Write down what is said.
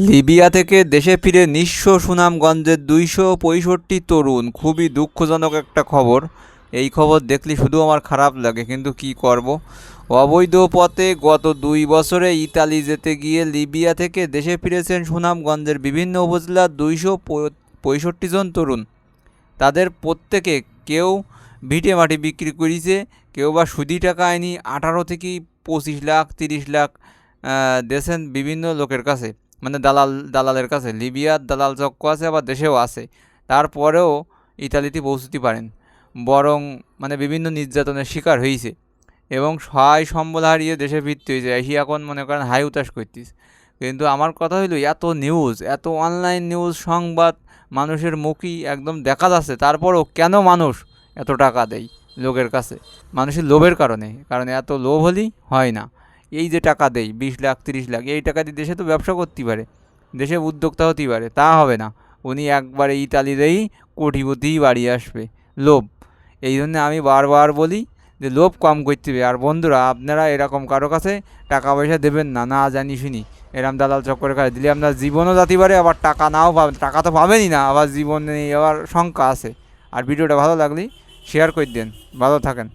Libya থেকে দেশে ফিরে নিঃস্ব সুনামগঞ্জের ২৬৫ তরুণ। খুবই দুঃখজনক একটা খবর। এই খবর দেখলে শুধু আমার খারাপ লাগে, কিন্তু কি করব। অবৈধ পথে গত ২ বছরে ইতালি যেতে গিয়ে লিবিয়া থেকে দেশে ফিরেছেন সুনামগঞ্জের বিভিন্ন উপজেলার ২৬৫ জন তরুণ। তাদের প্রত্যেকে কেউ ভিটে মাটি বিক্রি করেছে, কেউ বা সুদি টাকা আইনি ১৮ থেকে ২৫ লাখ ৩০ লাখ দেশেন বিভিন্ন লোকের কাছে, মানে দালালের কাছে। লিবিয়ার দালাল চক্র আছে, আবার দেশেও আছে। তারপরেও ইতালিতে পৌঁছতে পারেন, বরং মানে বিভিন্ন নির্যাতনের শিকার হয়েছে এবং সহায় সম্বল হারিয়ে দেশে ফিরতে হয়েছে। এসে এখন মনে করেন হাই উতাস করতিস। কিন্তু আমার কথা হইলো, এত নিউজ, এত অনলাইন নিউজ সংবাদ মানুষের মুখই একদম দেখা যাচ্ছে, তারপরও কেন মানুষ এত টাকা দেয় লোকের কাছে? মানুষের লোভের কারণে। কারণ এত লোভ হলেই হয় না। এই যে টাকা দেয় ২০ লাখ ৩০ লাখ, এই টাকা দিয়ে দেশে তো ব্যবসা করতে পারে, দেশে উদ্যোক্তা হতে পারে। তা হবে না, উনি একবারে ইতালিতেই কোটিপতিই বাড়ি আসবে। লোভ। এই জন্য আমি বারবার বলি যে লোভ কম করতে হবে। আর বন্ধুরা, আপনারা এরকম কারো কাছে টাকা পয়সা দেবেন না, না জানি শুনি। এরম দালাল চক্করের কাছে দিলে আপনার জীবনও যাতে পারে, আবার টাকা নাও পাবেন। টাকা তো পাবেনই না, আবার জীবনে আবার শঙ্কা আছে। আর ভিডিওটা ভালো লাগলে শেয়ার করে দেন। ভালো থাকেন।